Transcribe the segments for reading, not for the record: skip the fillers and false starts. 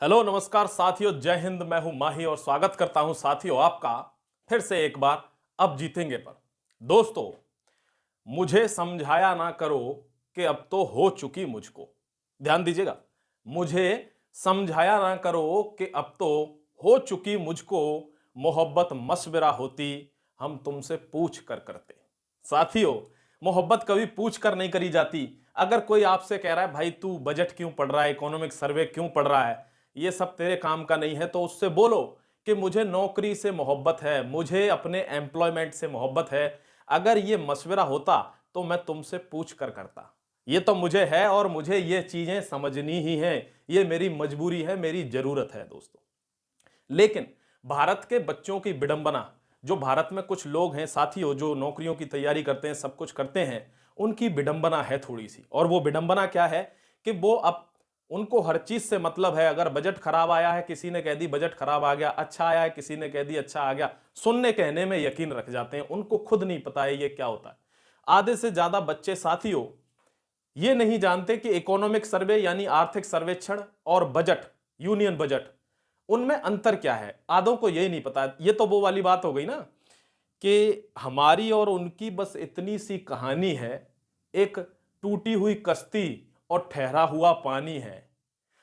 Hello नमस्कार साथियों, जय हिंद। मैं हूं माही और स्वागत करता हूं साथियों आपका फिर से एक बार अब जीतेंगे पर। दोस्तों, मुझे समझाया ना करो कि अब तो हो चुकी मुझको। ध्यान दीजिएगा, मुझे समझाया ना करो कि अब तो हो चुकी मुझको। मोहब्बत मशवरा होती हम तुमसे पूछ कर करते। साथियों, मोहब्बत कभी पूछ कर नहीं करी जाती। अगर कोई आपसे कह रहा है भाई तू बजट क्यों पढ़ रहा है, इकोनॉमिक सर्वे क्यों पढ़ रहा है, ये सब तेरे काम का नहीं है, तो उससे बोलो कि मुझे नौकरी से मोहब्बत है, मुझे अपने एम्प्लॉयमेंट से मोहब्बत है। अगर ये मशवरा होता तो मैं तुमसे पूछ कर करता। ये तो मुझे है और मुझे ये चीजें समझनी ही हैं। ये मेरी मजबूरी है, मेरी जरूरत है दोस्तों। लेकिन भारत के बच्चों की विडंबना, जो भारत में कुछ लोग हैं साथियों जो नौकरियों की तैयारी करते हैं, सब कुछ करते हैं, उनकी विडंबना है थोड़ी सी। और वो विडंबना क्या है कि वो अब उनको हर चीज से मतलब है। अगर बजट खराब आया है, किसी ने कह दी बजट खराब आ गया, अच्छा आया है, किसी ने कह दी अच्छा आ गया, सुनने कहने में यकीन रख जाते हैं। उनको खुद नहीं पता है ये क्या होता है। आधे से ज्यादा बच्चे साथियों ये नहीं जानते कि इकोनॉमिक सर्वे यानी आर्थिक सर्वेक्षण और बजट, यूनियन बजट, उनमें अंतर क्या है। आधों को यही नहीं पता। ये तो वो वाली बात हो गई ना कि हमारी और उनकी बस इतनी सी कहानी है। एक टूटी हुई कश्ती और ठहरा हुआ पानी है।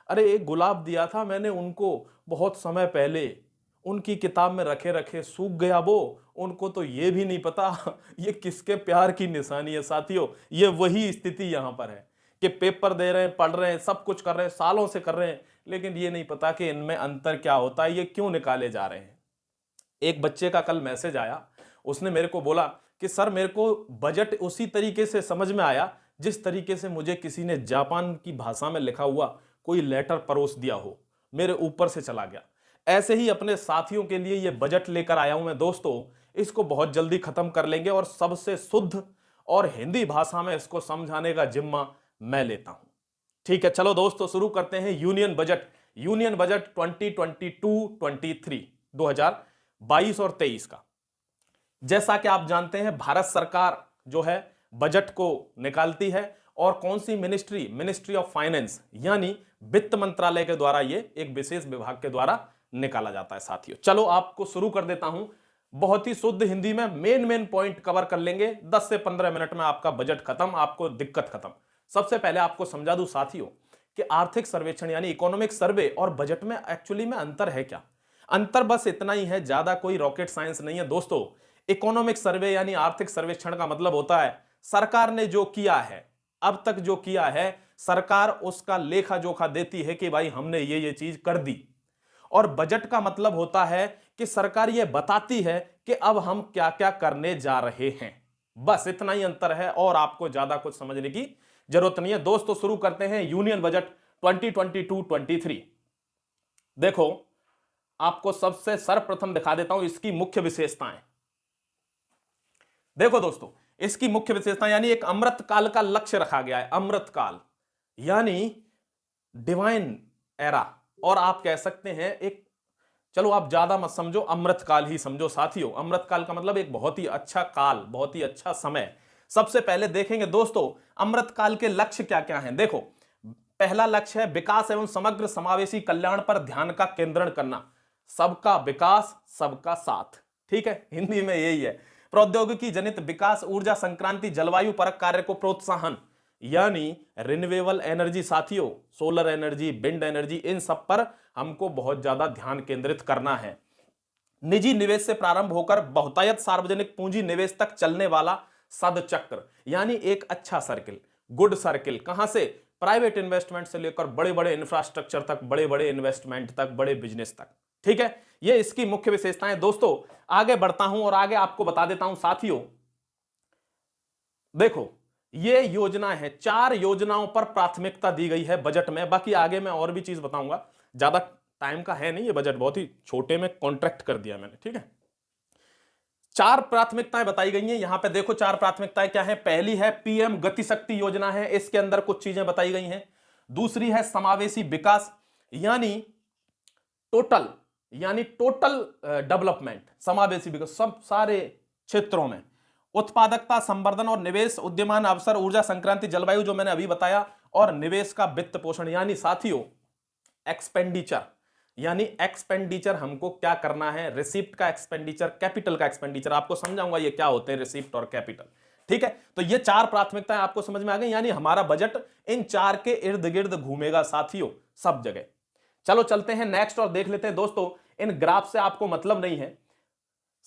अरे एक गुलाब दिया था मैंने उनको बहुत समय पहले, उनकी किताब में रखे रखे सूख गया वो। उनको तो ये भी नहीं पता ये किसके प्यार की निशानी है। साथियों, ये वही स्थिति यहां पर है कि पेपर दे रहे हैं, पढ़ रहे हैं, सब कुछ कर रहे हैं, सालों से कर रहे हैं, लेकिन ये नहीं पता कि इनमें अंतर क्या होता है, ये क्यों निकाले जा रहे हैं। एक बच्चे का कल मैसेज आया, उसने मेरे को बोला कि सर मेरे को बजट उसी तरीके से समझ में आया जिस तरीके से मुझे किसी ने जापान की भाषा में लिखा हुआ कोई लेटर परोस दिया हो, मेरे ऊपर से चला गया। ऐसे ही अपने साथियों के लिए ये बजट लेकर आया हूं मैं दोस्तों। इसको बहुत जल्दी खत्म कर लेंगे और सबसे शुद्ध और हिंदी भाषा में इसको समझाने का जिम्मा मैं लेता हूं। ठीक है, चलो दोस्तों शुरू करते हैं यूनियन बजट। यूनियन बजट 2022-23, 2022 और 23 का। जैसा कि आप जानते हैं भारत सरकार जो है बजट को निकालती है और कौन सी मिनिस्ट्री, मिनिस्ट्री ऑफ फाइनेंस यानी वित्त मंत्रालय के द्वारा ये एक विशेष विभाग के द्वारा निकाला जाता है साथियों। चलो आपको शुरू कर देता हूं। बहुत ही शुद्ध हिंदी में मेन मेन पॉइंट कवर कर लेंगे। 10 से 15 मिनट में आपका बजट खत्म, आपको दिक्कत खत्म। सबसे पहले आपको समझा दूं साथियों कि आर्थिक सर्वेक्षण यानी इकोनॉमिक सर्वे और बजट में एक्चुअली में अंतर है क्या। अंतर बस इतना ही है, ज्यादा कोई रॉकेट साइंस नहीं है दोस्तों। इकोनॉमिक सर्वे यानी आर्थिक सर्वेक्षण का मतलब होता है सरकार ने जो किया है, अब तक जो किया है, सरकार उसका लेखा जोखा देती है कि भाई हमने ये चीज कर दी। और बजट का मतलब होता है कि सरकार ये बताती है कि अब हम क्या क्या करने जा रहे हैं। बस इतना ही अंतर है और आपको ज्यादा कुछ समझने की जरूरत नहीं है दोस्तों। शुरू करते हैं यूनियन बजट 2022-23। देखो, आपको सबसे सर्वप्रथम दिखा देता हूं इसकी मुख्य विशेषताएं। देखो दोस्तों, इसकी मुख्य विशेषता यानी एक अमृत काल का लक्ष्य रखा गया है। अमृत काल यानी डिवाइन एरा, और आप कह सकते हैं एक, चलो आप ज्यादा मत समझो, अमृत काल ही समझो साथियों। अमृत काल का मतलब एक बहुत ही अच्छा काल, बहुत ही अच्छा समय। सबसे पहले देखेंगे दोस्तों अमृत काल के लक्ष्य क्या क्या हैं। देखो, पहला लक्ष्य है विकास एवं समग्र समावेशी कल्याण पर ध्यान का केंद्रण करना। सबका विकास, सबका साथ। ठीक है, हिंदी में यही है। प्रौद्योगिकी जनित विकास, ऊर्जा संक्रांति, जलवायु परक कार्य को प्रोत्साहन यानी रिन्यूएबल एनर्जी साथियों, सोलर एनर्जी, विंड एनर्जी, इन सब पर हमको बहुत ज्यादा ध्यान केंद्रित करना है। निजी निवेश से प्रारंभ होकर बहुतायत सार्वजनिक पूंजी निवेश तक चलने वाला सदचक्र यानी एक अच्छा सर्किल, गुड सर्किल। कहां से? प्राइवेट इन्वेस्टमेंट से लेकर बड़े बड़े इंफ्रास्ट्रक्चर तक, बड़े बड़े इन्वेस्टमेंट तक, बड़े बिजनेस तक। ठीक है, ये इसकी मुख्य विशेषताएं दोस्तों। आगे बढ़ता हूं और आगे आपको बता देता हूं साथियों। देखो, ये योजना है, 4 योजनाओं पर प्राथमिकता दी गई है बजट में। बाकी आगे मैं और भी चीज बताऊंगा, ज्यादा टाइम का है नहीं, ये बजट बहुत ही छोटे में कॉन्ट्रैक्ट कर दिया मैंने। ठीक है, 4 प्राथमिकताएं बताई गई हैं यहां पे। देखो 4 प्राथमिकताएं क्या है। पहली है पीएम गति शक्ति योजना है, इसके अंदर कुछ चीजें बताई गई हैं। दूसरी है समावेशी विकास यानी टोटल, यानी टोटल डेवलपमेंट, समावेशी विकास, सब सारे क्षेत्रों में। उत्पादकता संवर्धन और निवेश, उद्यमान अवसर, ऊर्जा संक्रांति, जलवायु जो मैंने अभी बताया, और निवेश का वित्त पोषण यानी साथियों एक्सपेंडिचर, यानी एक्सपेंडिचर हमको क्या करना है, रिसिप्ट का एक्सपेंडिचर, कैपिटल का एक्सपेंडिचर। आपको समझाऊंगा ये क्या होते हैं रिसिप्ट और कैपिटल। ठीक है, तो ये चार प्राथमिकताएं आपको समझ में आ गई, यानी हमारा बजट इन चार के इर्द गिर्द घूमेगा साथियों, सब जगह। चलो चलते हैं नेक्स्ट और देख लेते हैं दोस्तों, इन ग्राफ से आपको मतलब नहीं है।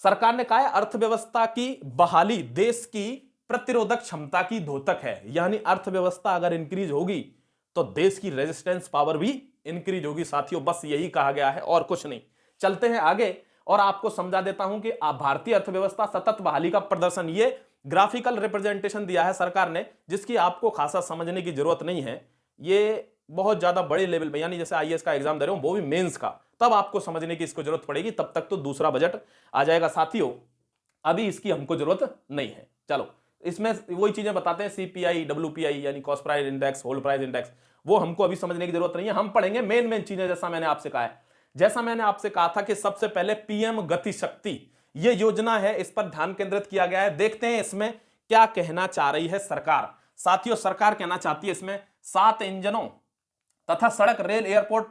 सरकार ने कहा है अर्थव्यवस्था की बहाली देश की प्रतिरोधक क्षमता की द्योतक है, यानी अर्थव्यवस्था अगर इंक्रीज होगी तो देश की रेजिस्टेंस पावर भी इंक्रीज होगी साथियों, बस यही कहा गया है और कुछ नहीं। चलते हैं आगे और आपको समझा देता हूं कि भारतीय अर्थव्यवस्था सतत बहाली का प्रदर्शन, ये ग्राफिकल रिप्रेजेंटेशन दिया है सरकार ने, जिसकी आपको खासा समझने की जरूरत नहीं है। ये बहुत ज्यादा बड़े लेवल पे, यानी जैसे आईएएस का एग्जाम दे रहे हो वो भी मेंस का, तब आपको समझने की इसको जरूरत पड़ेगी, तब तक तो दूसरा बजट आ जाएगा साथियों, अभी इसकी हमको जरूरत नहीं है। चलो इसमें वही चीजें बताते हैं, सीपीआई, डब्ल्यूपीआई यानी cost price index, hold price index, वो हमको अभी समझने की जरूरत नहीं है। हम पढ़ेंगे मेन चीजें, जैसा मैंने आपसे कहा है, जैसा मैंने आपसे कहा था कि सबसे पहले पीएम गति शक्ति ये योजना है, इस पर ध्यान केंद्रित किया गया है। देखते हैं इसमें क्या कहना चाह रही है सरकार। साथियों सरकार कहना चाहती है इसमें 7 इंजनों तथा सड़क, रेल, एयरपोर्ट,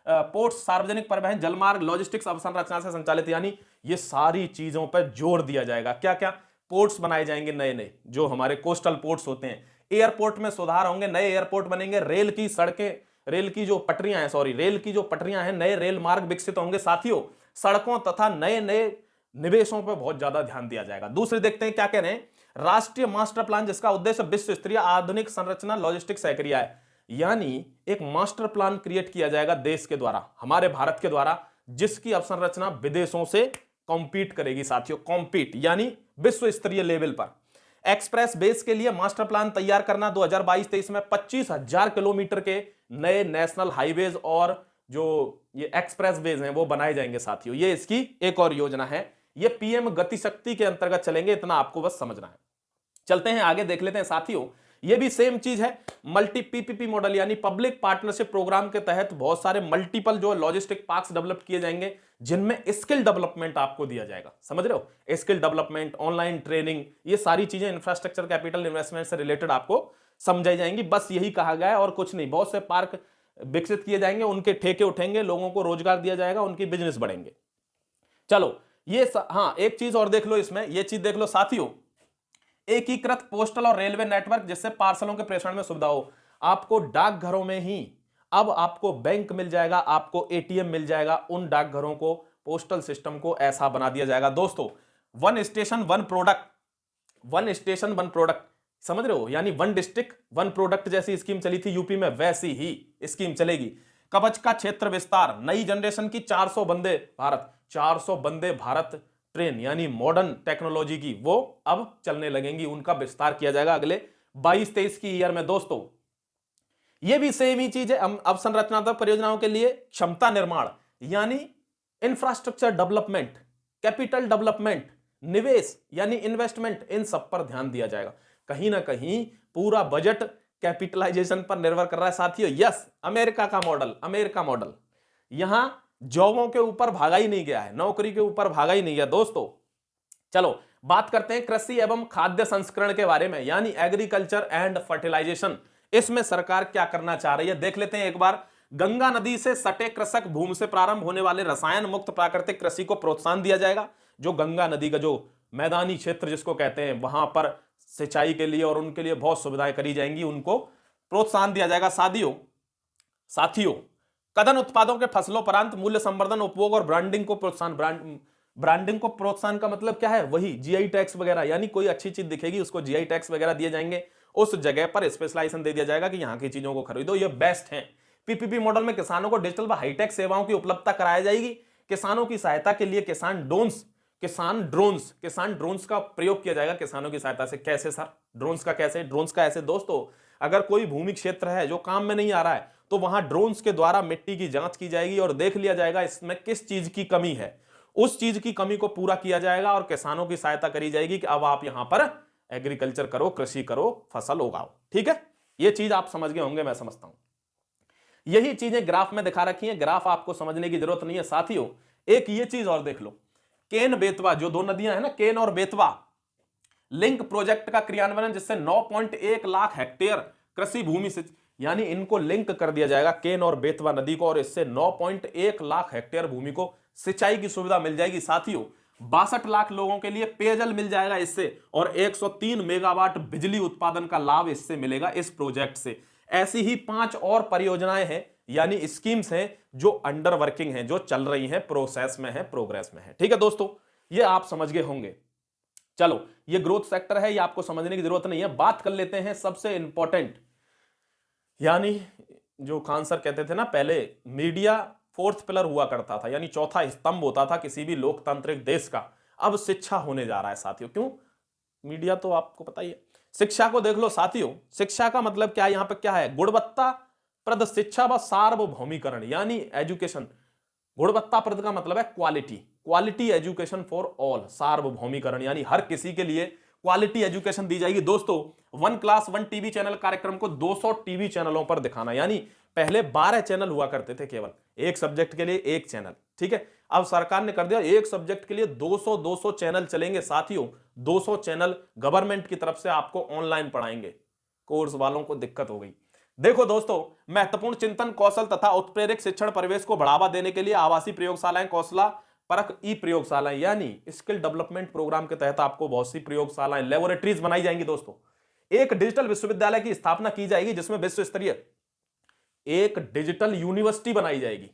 पोर्ट, सार्वजनिक परिवहन, जलमार्ग, लॉजिस्टिक्स अवसंरचना से संचालित, यानी ये सारी चीजों पर जोर दिया जाएगा। क्या क्या? पोर्ट्स बनाए जाएंगे नए नए, जो हमारे कोस्टल पोर्ट्स होते हैं, एयरपोर्ट में सुधार होंगे, नए एयरपोर्ट बनेंगे, रेल की सड़कें, रेल की जो पटरियां हैं, नए रेल मार्ग विकसित होंगे साथियों, सड़कों तथा नए नए निवेशों पर बहुत ज्यादा ध्यान दिया जाएगा। दूसरे देखते हैं क्या कह रहे हैं, राष्ट्रीय मास्टर प्लान जिसका उद्देश्य विश्व स्तरीय आधुनिक संरचना लॉजिस्टिक्स सहक्रिया है, यानी एक मास्टर प्लान क्रिएट किया जाएगा देश के द्वारा, हमारे भारत के द्वारा, जिसकी अवसंरचना विदेशों से कॉम्पीट करेगी साथियों, कॉम्पीट यानी विश्व स्तरीय लेवल पर। एक्सप्रेस बेस के लिए मास्टर प्लान तैयार करना, 2022-23 में 25,000 किलोमीटर के नए नेशनल हाईवेज और जो ये एक्सप्रेस वेज हैं वो बनाए जाएंगे साथियों, ये इसकी एक और योजना है। ये पीएम गति शक्ति के अंतर्गत चलेंगे, इतना आपको बस समझना है। चलते हैं आगे देख लेते हैं साथियों, ये भी सेम चीज है, मल्टी पीपीपी मॉडल यानी पब्लिक पार्टनरशिप प्रोग्राम के तहत बहुत सारे मल्टीपल जो लॉजिस्टिक पार्क्स डेवलप किए जाएंगे, जिनमें स्किल डेवलपमेंट आपको दिया जाएगा, समझ रहे हो, स्किल डेवलपमेंट, ऑनलाइन ट्रेनिंग, ये सारी चीजें इंफ्रास्ट्रक्चर कैपिटल इन्वेस्टमेंट से रिलेटेड आपको समझाई जाएंगी, बस यही कहा गया है और कुछ नहीं। बहुत से पार्क विकसित किए जाएंगे, उनके ठेके उठेंगे, लोगों को रोजगार दिया जाएगा, उनकी बिजनेस बढ़ेंगे। चलो ये हाँ एक चीज और देख लो इसमें, ये चीज देख लो साथियों, एकीकृत पोस्टल और रेलवे नेटवर्क जिससे पार्सलों के प्रेषण में सुविधा हो। आपको डाकघरों में ही अब आपको बैंक मिल जाएगा, आपको एटीएम मिल जाएगा, उन डाकघरों को, पोस्टल सिस्टम को ऐसा बना दिया जाएगा दोस्तों, one station one product, one station one product, समझ रहे हो, यानी वन डिस्ट्रिक्ट वन प्रोडक्ट जैसी स्कीम चली थी यूपी में, वैसी ही स्कीम चलेगी। कवच का क्षेत्र विस्तार, नई जनरेशन की 400 वंदे भारत ट्रेन यानी मॉडर्न टेक्नोलॉजी की, वो अब चलने लगेंगी, उनका विस्तार किया जाएगा अगले 22-23 की ईयर में दोस्तों। ये भी सेम ही चीज है, अवसंरचनात्मक परियोजनाओं के लिए क्षमता निर्माण यानी इंफ्रास्ट्रक्चर डेवलपमेंट, कैपिटल डेवलपमेंट, निवेश यानी इन्वेस्टमेंट, इन सब पर ध्यान दिया जाएगा। कहीं ना कहीं पूरा बजट कैपिटलाइजेशन पर निर्भर कर रहा है साथियों। यस, अमेरिका मॉडल, यहां जॉबों के ऊपर भागा ही नहीं गया है, नौकरी के ऊपर भागा ही नहीं गया दोस्तों। चलो बात करते हैं कृषि एवं खाद्य संस्करण के बारे में, यानी एग्रीकल्चर एंड फर्टिलाइजेशन। इसमें सरकार क्या करना चाह रही है देख लेते हैं एक बार। गंगा नदी से सटे कृषक भूमि से प्रारंभ होने वाले रसायन मुक्त प्राकृतिक कृषि को प्रोत्साहन दिया जाएगा। जो गंगा नदी का जो मैदानी क्षेत्र जिसको कहते हैं, वहां पर सिंचाई के लिए और उनके लिए बहुत सुविधाएं करी जाएंगी, उनको प्रोत्साहन दिया जाएगा। साथियों कदन उत्पादों के फसलों परांत मूल्य संवर्धन, उपभोग और ब्रांडिंग को प्रोत्साहन। ब्रांडिंग को प्रोत्साहन का मतलब क्या है, वही जीआई टैक्स वगैरह, यानी कोई अच्छी चीज दिखेगी उसको जीआई टैक्स वगैरह दिए जाएंगे, उस जगह पर स्पेशलाइजेशन दे दिया जाएगा कि यहाँ की चीजों को खरीदो, ये बेस्ट है। पीपीपी मॉडल में किसानों को डिजिटल व हाईटेक सेवाओं की उपलब्धता कराई जाएगी। किसानों की सहायता के लिए किसान ड्रोन्स का प्रयोग किया जाएगा किसानों की सहायता से। कैसे सर, ड्रोन्स का ऐसे दोस्तों, अगर कोई भूमि क्षेत्र है जो काम में नहीं आ रहा है तो वहां ड्रोन्स के द्वारा मिट्टी की जांच की जाएगी और देख लिया जाएगा इसमें किस चीज की कमी है, उस चीज की कमी को पूरा किया जाएगा और किसानों की सहायता करी जाएगी कि अब आप यहां पर एग्रीकल्चर करो, कृषि करो, फसल उगाओ। ठीक है, ये चीज आप समझ गए होंगे, मैं समझता हूं। यही चीजें ग्राफ में दिखा रखी हैं, ग्राफ आपको समझने की जरूरत नहीं है साथियों। एक ये चीज और देख लो, केन बेतवा, जो दो नदियां हैं ना, केन और बेतवा लिंक प्रोजेक्ट का क्रियान्वयन, जिससे 9.1 लाख हेक्टेयर कृषि भूमि से यानी इनको लिंक कर दिया जाएगा केन और बेतवा नदी को, और इससे 9.1 लाख हेक्टेयर भूमि को सिंचाई की सुविधा मिल जाएगी साथियों। 62 लाख लोगों के लिए पेयजल मिल जाएगा इससे, और 103 मेगावाट बिजली उत्पादन का लाभ इससे मिलेगा इस प्रोजेक्ट से। ऐसी ही 5 और परियोजनाएं हैं, यानी स्कीम्स हैं जो अंडर वर्किंग हैं, जो चल रही हैं, प्रोसेस में है, प्रोग्रेस में है। ठीक है दोस्तों, ये आप समझ गए होंगे। चलो, ये ग्रोथ सेक्टर है, ये आपको समझने की जरूरत नहीं है। बात कर लेते हैं सबसे इंपॉर्टेंट, यानी जो खान सर कहते थे ना पहले, मीडिया फोर्थ पिलर हुआ करता था, यानी चौथा स्तंभ होता था किसी भी लोकतांत्रिक देश का। अब शिक्षा होने जा रहा है साथियों। क्यों? मीडिया तो आपको पता ही है। शिक्षा को देख लो साथियों, शिक्षा का मतलब क्या है? यहां पर क्या है? गुणवत्ताप्रद शिक्षा व सार्वभौमिकरण, यानी एजुकेशन। गुणवत्ताप्रद का मतलब है quality, quality education for all. सार्वभौमिकरण यानी हर किसी के लिए क्वालिटी एजुकेशन दी जाएगी। दोस्तों, 1 क्लास 1 टीवी चैनल कार्यक्रम को 200 टीवी चैनलों पर दिखाना, यानी पहले 12 चैनल हुआ करते थे, केवल एक सब्जेक्ट के लिए एक चैनल। ठीक है, अब सरकार ने कर दिया एक सब्जेक्ट के लिए 200 चैनल चलेंगे साथियों। 200 चैनल गवर्नमेंट की तरफ से आपको ऑनलाइन पढ़ाएंगे। कोर्स वालों को दिक्कत हो गई। देखो दोस्तों, महत्वपूर्ण चिंतन कौशल तथा उत्प्रेरक शिक्षण परिवेश को बढ़ावा देने के लिए आवासीय प्रयोगशालाएं, कौशला परख ई प्रयोगशालाएं, यानी स्किल डेवलपमेंट प्रोग्राम के तहत आपको बहुत सी प्रयोगशालाएं, लेबोरेटरीज बनाई जाएंगी। दोस्तों, एक डिजिटल विश्वविद्यालय की स्थापना की जाएगी, जिसमें विश्व स्तरीय एक डिजिटल यूनिवर्सिटी बनाई जाएगी।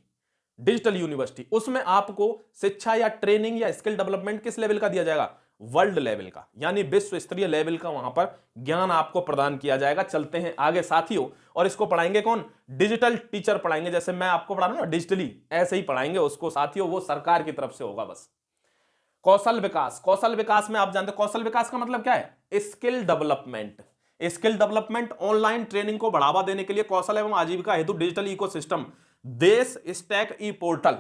डिजिटल यूनिवर्सिटी, उसमें आपको शिक्षा या ट्रेनिंग या स्किल डेवलपमेंट किस लेवल का दिया जाएगा? वर्ल्ड लेवल का, यानी विश्व स्तरीय लेवल का वहां पर ज्ञान आपको प्रदान किया जाएगा। चलते हैं आगे साथियों, और इसको पढ़ाएंगे कौन? डिजिटल टीचर पढ़ाएंगे। जैसे मैं आपको पढ़ा रहा हूं ना डिजिटली, ऐसे ही पढ़ाएंगे उसको साथियों, वो सरकार की तरफ से होगा बस। कौशल विकास, कौशल विकास में आप जानते हैं कौशल विकास का मतलब क्या है? Skill development. Skill development online training को बढ़ावा देने के लिए कौशल एवं आजीविका हेतु डिजिटल इकोसिस्टम देश स्टैक ई पोर्टल,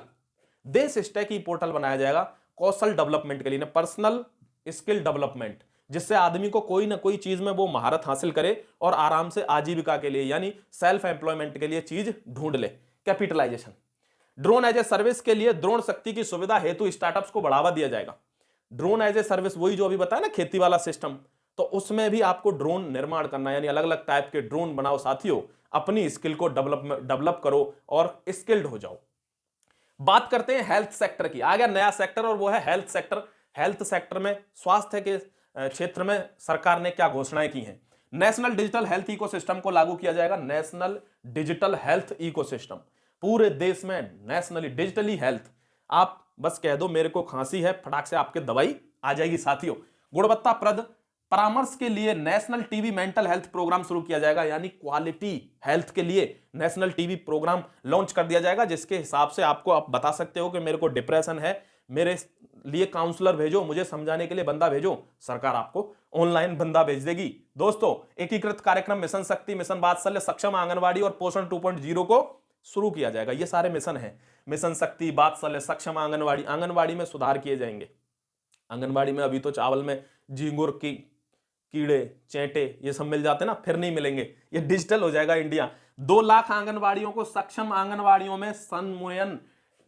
देश स्टैक ई पोर्टल बनाया जाएगा कौशल डेवलपमेंट के लिए, पर्सनल स्किल डेवलपमेंट, जिससे आदमी को कोई ना कोई चीज में वो महारत हासिल करे और आराम से आजीविका के लिए, यानी सेल्फ एम्प्लॉयमेंट के लिए चीज ढूंढ ले। Capitalization, drone as a service के लिए ड्रोन शक्ति की सुविधा हेतु स्टार्टअप्स को बढ़ावा दिया जाएगा। ड्रोन एज ए सर्विस, वही जो अभी बताया ना खेती वाला सिस्टम, तो उसमें भी आपको ड्रोन निर्माण करना, यानी अलग अलग टाइप के ड्रोन बनाओ साथियों, अपनी स्किल को डेवलप करो और स्किल्ड हो जाओ। बात करते हैं हेल्थ सेक्टर की। आ गया नया सेक्टर, और वो है हेल्थ सेक्टर। हेल्थ सेक्टर में स्वास्थ्य के क्षेत्र में सरकार ने क्या घोषणाएं की हैं? नेशनल डिजिटल हेल्थ इकोसिस्टम को लागू किया जाएगा। नेशनल डिजिटल हेल्थ इकोसिस्टम, पूरे देश में नेशनली डिजिटली हेल्थ। आप बस कह दो मेरे को खांसी है, फटाक से आपके दवाई आ जाएगी साथियों। गुणवत्ताप्रद परामर्श के लिए national TB mental health programme शुरू किया जाएगा, यानी क्वालिटी हेल्थ के लिए नेशनल टीबी प्रोग्राम लॉन्च कर दिया जाएगा, जिसके हिसाब से आपको आप बता सकते हो कि मेरे को डिप्रेशन है, मेरे लिए काउंसलर भेजो, मुझे समझाने के लिए बंदा भेजो, सरकार आपको ऑनलाइन बंदा भेज देगी। दोस्तों, एकीकृत कार्यक्रम मिशन शक्ति, मिशन वात्सल्य, सक्षम आंगनवाड़ी और पोषण 2.0 को शुरू किया जाएगा। ये सारे मिशन हैं, मिशन शक्ति, वात्सल्य, सक्षम आंगनवाड़ी। आंगनवाड़ी में सुधार किए जाएंगे। आंगनवाड़ी में अभी तो चावल में झींगुर की कीड़े चैंटे ये सब मिल जाते हैं ना, फिर नहीं मिलेंगे, ये डिजिटल हो जाएगा इंडिया। 2 लाख आंगनवाड़ियों को सक्षम आंगनवाड़ियों में सन्मुयन,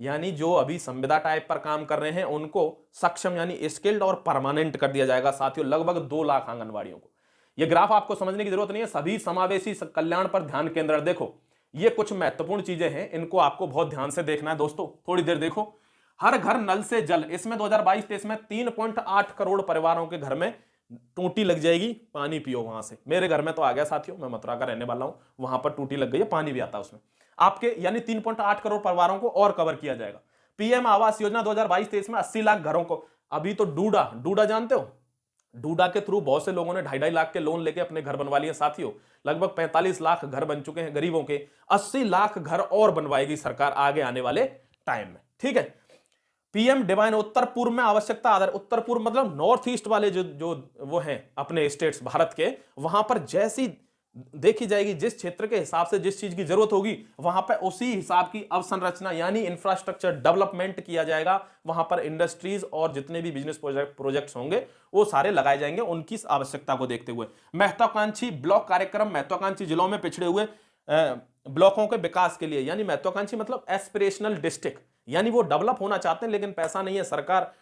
यानी जो अभी संविदा टाइप पर काम कर रहे हैं उनको सक्षम यानी स्किल्ड और परमानेंट कर दिया जाएगा साथियों, लगभग 2 लाख आंगनवाड़ियों को। ये ग्राफ आपको समझने की जरूरत नहीं है, सभी समावेशी कल्याण पर ध्यान केंद्रित। देखो, ये कुछ महत्वपूर्ण चीजें हैं, इनको आपको बहुत ध्यान से देखना है दोस्तों, थोड़ी देर देखो। हर घर नल से जल, इसमें 2022-23 में 3.8 करोड़ परिवारों के घर में टूटी लग जाएगी, पानी पियो वहां से। मेरे घर में तो आ गया साथियों, मैं मथुरा का रहने वाला हूं, वहां पर टूटी लग गई है, पानी भी आता है उसमें आपके, यानी 3.8 करोड़ परिवारों को और कवर किया जाएगा। पीएम आवास योजना 2022-23 में 80 लाख घरों को, अभी तो डूडा जानते हो, डूडा के थ्रू बहुत से लोगों ने 2.5 लाख के लोन लेके अपने घर बनवा लिए साथियों, लगभग 45 लाख घर बन चुके हैं गरीबों के। 80 लाख घर और बनवाएगी सरकार आगे आने वाले टाइम में, ठीक है। पीएम डिवाइन उत्तर पूर्व में आवश्यकता आधार, उत्तर पूर्व मतलब नॉर्थ ईस्ट वाले जो वो हैं अपने स्टेट्स भारत के, वहां पर जैसी देखी जाएगी, जिस क्षेत्र के हिसाब से जिस चीज की जरूरत होगी वहां पर उसी हिसाब की अवसंरचना यानी इंफ्रास्ट्रक्चर डेवलपमेंट किया जाएगा। वहां पर इंडस्ट्रीज और जितने भी बिजनेस प्रोजेक्ट्स होंगे वो सारे लगाए जाएंगे उनकी आवश्यकता को देखते हुए। महत्वाकांक्षी ब्लॉक कार्यक्रम, महत्वाकांक्षी जिलों में पिछड़े हुए ब्लॉकों के विकास के लिए, यानी महत्वाकांक्षी मतलब एस्पिरेशनल डिस्ट्रिक्ट, यानी वो डेवलप होना चाहते हैं लेकिन पैसा नहीं है, सरकार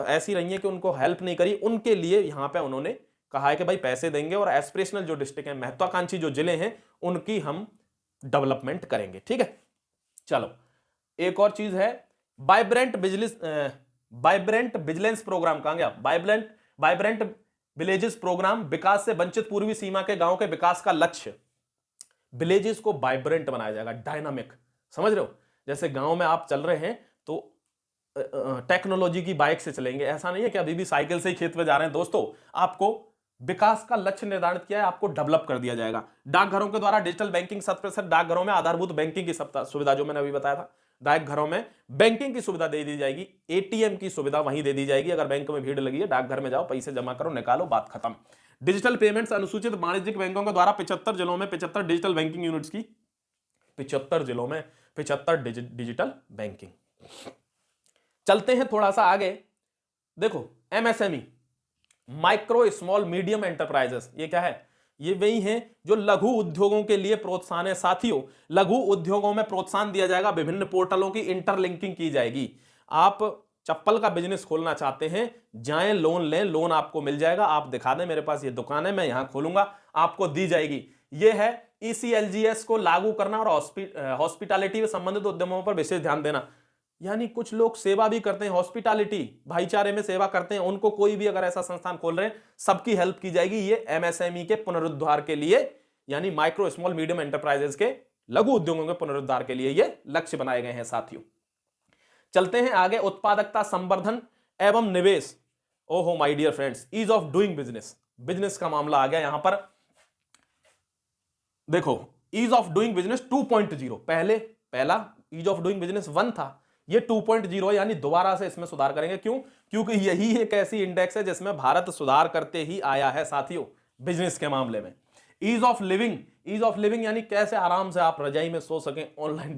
ऐसी रही है कि उनको हेल्प नहीं करी, उनके लिए यहां पे उन्होंने कहा है कि भाई पैसे देंगे और एस्पिरेशनल जो डिस्ट्रिक्ट है, महत्वाकांक्षी जो जिले हैं, उनकी हम डेवलपमेंट करेंगे। ठीक है, चलो एक और चीज है, वाइब्रेंट विजिलेंस प्रोग्राम। कहां गया? वाइब्रेंट विलेजेस प्रोग्राम, विकास से वंचित पूर्वी सीमा के गांव के विकास का लक्ष्य। विलेजेस को वाइब्रेंट बनाया जाएगा, डायनामिक, समझ रहे हो? जैसे गांव में आप चल रहे हैं तो टेक्नोलॉजी की बाइक से चलेंगे, ऐसा नहीं है कि अभी भी साइकिल से ही खेत में जा रहे हैं। दोस्तों, आपको विकास का लक्ष्य निर्धारित किया है, आपको डेवलप कर दिया जाएगा। डाकघरों के द्वारा डिजिटल बैंकिंग 100%, डाकघरों में आधारभूत बैंकिंग की सुविधा, जो मैंने अभी बताया था, डाकघरों में बैंकिंग की सुविधा दे दी जाएगी, एटीएम की सुविधा वहीं दे दी जाएगी। अगर बैंक में भीड़ लगी है, डाकघर में जाओ, पैसे जमा करो, निकालो, बात खत्म। डिजिटल पेमेंट्स, अनुसूचित वाणिज्यिक बैंकों के द्वारा 75 जिलों में 75 डिजिटल बैंकिंग यूनिट्स की, 75 जिलों में 75 डिजिटल बैंकिंग। चलते हैं थोड़ा सा आगे, देखो MSME, micro small medium enterprises, ये क्या है? ये वही है जो लघु उद्योगों के लिए प्रोत्साहन है। साथियों, लघु उद्योगों में प्रोत्साहन दिया जाएगा, विभिन्न पोर्टलों की इंटरलिंकिंग की जाएगी। आप चप्पल का बिजनेस खोलना चाहते हैं, जाएं लोन लें, लोन आपको मिल जाएगा। आप दिखा दें मेरे पास ये दुकान है, मैं यहां खोलूंगा, आपको दी जाएगी। ये है ईसीएलजीएस को लागू करना और हॉस्पिटैलिटी से संबंधित उद्यमों पर विशेष ध्यान देना। यानी कुछ लोग सेवा भी करते हैं, हॉस्पिटैलिटी, भाईचारे में सेवा करते हैं, उनको कोई भी अगर ऐसा संस्थान खोल रहे हैं, सबकी हेल्प की जाएगी। ये एमएसएमई के पुनरुद्धार के लिए, यानी माइक्रो स्मॉल मीडियम एंटरप्राइजेस के, लघु उद्योगों के पुनरुद्धार के लिए ये लक्ष्य बनाए गए हैं। साथियों, चलते हैं आगे, उत्पादकता संवर्धन एवं निवेश। ओहो my dear friends, ease of doing business, business का मामला आ गया यहां पर। देखो, ईज ऑफ डूइंग बिजनेस 2.0, पहला ईज ऑफ डूइंग बिजनेस 1 था, ये 2.0, यानी दोबारा से इसमें सुधार करेंगे। क्यों? क्योंकि यही एक ऐसी इंडेक्स है जिसमें भारत सुधार करते ही आया है साथियों, बिजनेस के मामले में। ईज ऑफ लिविंग यानी कैसे आराम से आप रजाई में सो सकें, ऑनलाइन,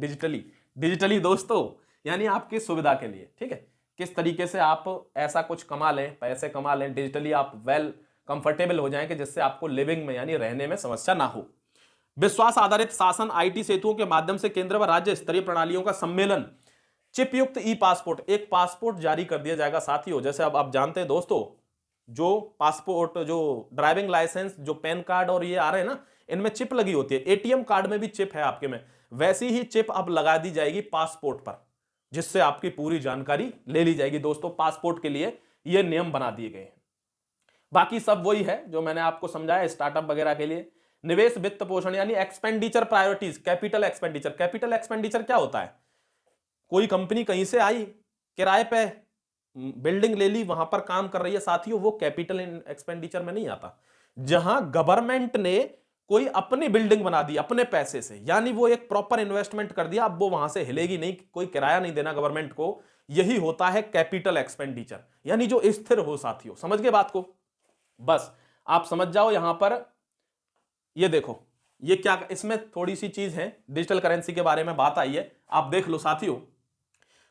डिजिटली दोस्तों, यानी आपकी सुविधा के लिए। ठीक है, किस तरीके से आप ऐसा कुछ कमा लें, पैसे कमा लें, डिजिटली आप वेल कंफर्टेबल हो जाएं कि जिससे आपको लिविंग में यानी रहने में समस्या ना हो। विश्वास आधारित शासन, आईटी सेतुओं के माध्यम से केंद्र व राज्य स्तरीय प्रणालियों का सम्मेलन, चिप युक्त ई पासपोर्ट, एक पासपोर्ट जारी कर दिया जाएगा साथियों। जैसे अब आप जानते हैं दोस्तों, जो पासपोर्ट, जो ड्राइविंग लाइसेंस, जो पैन कार्ड और ये आ रहे हैं ना, इनमें चिप लगी होती है, एटीएम कार्ड में भी चिप है आपके में, वैसी ही चिप अब लगा दी जाएगी पासपोर्ट पर, जिससे आपकी पूरी जानकारी ले ली जाएगी। दोस्तों, पासपोर्ट के लिए ये नियम बना दिए गए हैं। बाकी सब वही है जो मैंने आपको समझाया स्टार्टअप वगैरह के लिए। निवेश, वित्त पोषण, यानी एक्सपेंडिचर प्रायोरिटीज, कैपिटल एक्सपेंडिचर क्या होता है? कोई कंपनी कहीं से आई, किराए पे बिल्डिंग ले ली, वहां पर काम कर रही है साथियों, वो कैपिटल एक्सपेंडिचर में नहीं आता। जहां गवर्नमेंट ने कोई अपनी बिल्डिंग बना दी अपने पैसे से, यानी वो एक प्रॉपर इन्वेस्टमेंट कर दिया, अब वो वहां से हिलेगी नहीं, कोई किराया नहीं देना गवर्नमेंट को, यही होता है कैपिटल एक्सपेंडिचर, यानी जो स्थिर हो साथियों। समझ गए बात को? बस आप समझ जाओ। यहां पर ये देखो, ये क्या, इसमें थोड़ी सी चीज है, डिजिटल करेंसी के बारे में बात आई है, आप देख लो साथियों।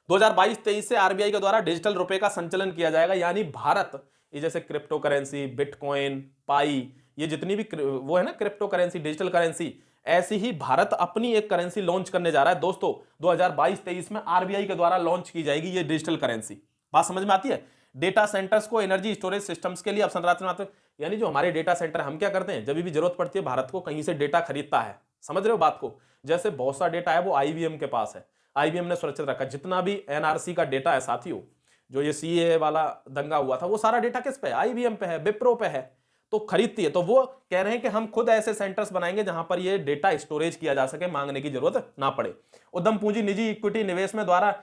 2022-23 से आरबीआई के द्वारा डिजिटल रुपए का संचालन किया जाएगा, यानी भारत, ये जैसे क्रिप्टो करेंसी, बिटकॉइन, पाई, ये जितनी भी वो है ना क्रिप्टो करेंसी, डिजिटल करेंसी, ऐसी ही भारत अपनी एक करेंसी लॉन्च करने जा रहा है दोस्तों। 2022-23 में आरबीआई के द्वारा लॉन्च की जाएगी ये डिजिटल करेंसी। बात समझ में आती है? डेटा सेंटर्स को एनर्जी स्टोरेज सिस्टम्स के लिए अवसंरचनात्मक, यानी जो हमारे डेटा सेंटर, हम क्या करते हैं, जब भी जरूरत पड़ती है भारत को कहीं से डेटा खरीदता है, समझ रहे हो बात को? जैसे बहुत सा डेटा है वो आईबीएम के पास है, आईबीएम ने सुरक्षित रखा। जितना भी एनआरसी का डेटा है साथियों, जो ये सीए वाला दंगा हुआ था, वो सारा डेटा किस पे है? आईबीएम पे है, विप्रो पे है, तो खरीदती है। तो वो कह रहे हैं कि हम खुद ऐसे सेंटर्स बनाएंगे जहां पर ये डेटा स्टोरेज किया जा सके, मांगने की जरूरत ना पड़े। उद्यम पूंजी, निजी इक्विटी निवेश में द्वारा,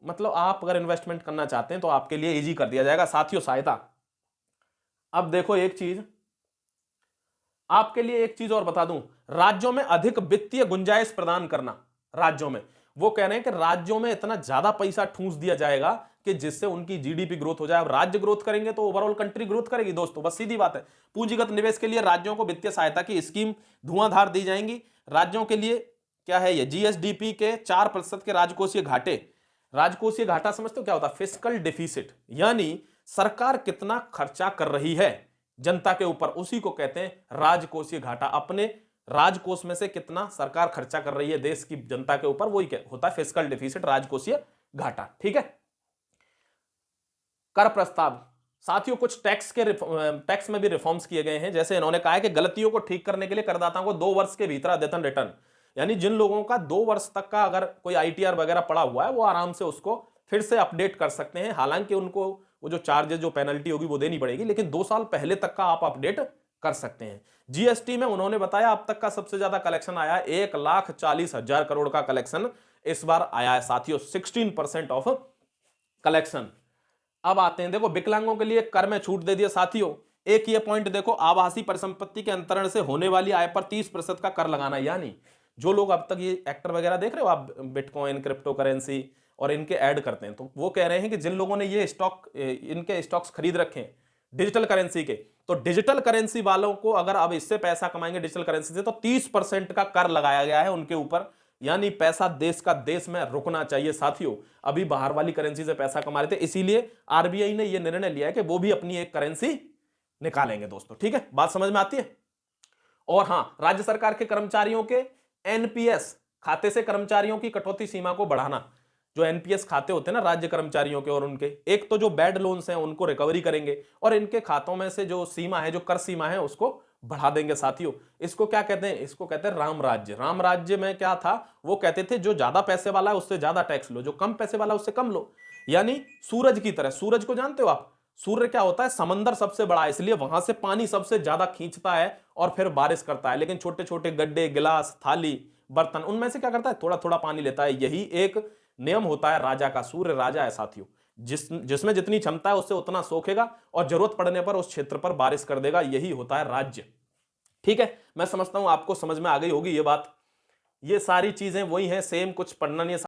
मतलब आप अगर इन्वेस्टमेंट करना चाहते हैं तो आपके लिए इजी कर दिया जाएगा साथियों, सहायता। अब देखो एक चीज आपके लिए, एक चीज और बता दूं, राज्यों में अधिक वित्तीय गुंजाइश प्रदान करना। राज्यों में, वो कह रहे हैं कि राज्यों में इतना ज्यादा पैसा ठूंस दिया जाएगा कि जिससे उनकी जीडीपी ग्रोथ हो जाए। अब राज्य ग्रोथ करेंगे तो ओवरऑल कंट्री ग्रोथ करेगी दोस्तों, बस सीधी बात है। पूंजीगत निवेश के लिए राज्यों को वित्तीय सहायता की स्कीम धुआंधार दी जाएंगी। राज्यों के लिए क्या है ये? जीएसडीपी के 4% के राजकोषीय घाटे। राजकोषीय घाटा समझते हो क्या होता है? फिस्कल डिफिसिट, यानी सरकार कितना खर्चा कर रही है जनता के ऊपर, उसी को कहते हैं राजकोषीय घाटा। अपने राजकोष में से कितना सरकार खर्चा कर रही है देश की जनता के ऊपर, वही होता है फिस्कल डिफिसिट, राजकोषीय घाटा। ठीक है। कर प्रस्ताव साथियों, कुछ टैक्स में भी रिफॉर्म्स किए गए हैं। जैसे इन्होंने कहा है कि गलतियों को ठीक करने के लिए करदाताओं को 2 वर्ष के भीतर अद्यतन रिटर्न, यानी जिन लोगों का 2 वर्ष तक का अगर कोई आईटीआर वगैरह पड़ा हुआ है वो आराम से उसको फिर से अपडेट कर सकते हैं। हालांकि उनको वो जो चार्जेस जो पेनल्टी होगी वो देनी पड़ेगी, लेकिन 2 साल पहले तक का आप अपडेट कर सकते हैं। जीएसटी में उन्होंने बताया अब तक का सबसे ज्यादा कलेक्शन आया है, 1,40,000 करोड़ का कलेक्शन इस बार आया है साथियों, 16% ऑफ कलेक्शन। अब आते हैं, देखो विकलांगों के लिए कर में छूट दे दिया साथियों। एक ये पॉइंट देखो, आभासी परिसंपत्ति के अंतरण से होने वाली आय पर 30% का कर लगाना। यानी जो लोग अब तक ये एक्टर वगैरह देख रहे हो आप, बिटकॉइन, क्रिप्टो करेंसी और इनके ऐड करते हैं, तो वो कह रहे हैं कि जिन लोगों ने ये इनके स्टॉक्स खरीद रखे हैं डिजिटल करेंसी के, तो डिजिटल करेंसी वालों को अगर अब इससे पैसा कमाएंगे डिजिटल करेंसी से, तो 30% का कर लगाया गया है उनके ऊपर। यानी पैसा देश का देश में रुकना चाहिए साथियों। अभी बाहर वाली करेंसी से पैसा कमा रहे थे, इसीलिए आरबीआई ने यह निर्णय लिया है कि वो भी अपनी एक करेंसी निकालेंगे दोस्तों। ठीक है, बात समझ में आती है। और हां, राज्य सरकार के कर्मचारियों के एनपीएस खाते से कर्मचारियों की कटौती सीमा को बढ़ाना। जो एनपीएस खाते होते हैं ना राज्य कर्मचारियों के, और उनके एक तो जो बैड लोन्स हैं उनको रिकवरी करेंगे, और इनके खातों में से जो सीमा है, जो कर सीमा है, उसको बढ़ा देंगे साथियों। इसको क्या कहते हैं? इसको कहते हैं राम राज्य। राम राज्य में क्या था, वो कहते थे जो ज्यादा पैसे वाला है उससे ज्यादा टैक्स लो, जो कम पैसे वाला है उससे कम लो। यानी सूरज की तरह, सूरज को जानते हो आप, सूर्य क्या होता है, समंदर सबसे बड़ा है, इसलिए वहां से पानी सबसे ज्यादा खींचता है और फिर बारिश करता है। लेकिन छोटे छोटे गड्ढे, गिलास, थाली, बर्तन, उनमें से क्या करता है, थोड़ा थोड़ा पानी लेता है। यही एक नियम होता है राजा का। सूर्य राजा है साथियों, जिसमें जितनी क्षमता है उससे उतना सोखेगा और जरूरत पड़ने पर उस क्षेत्र पर बारिश कर देगा। यही होता है राज्य। ठीक है, मैं समझता हूं आपको समझ में आ गई होगी ये बात। ये सारी चीजें वही हैं, सेम, कुछ पढ़ना नहीं है।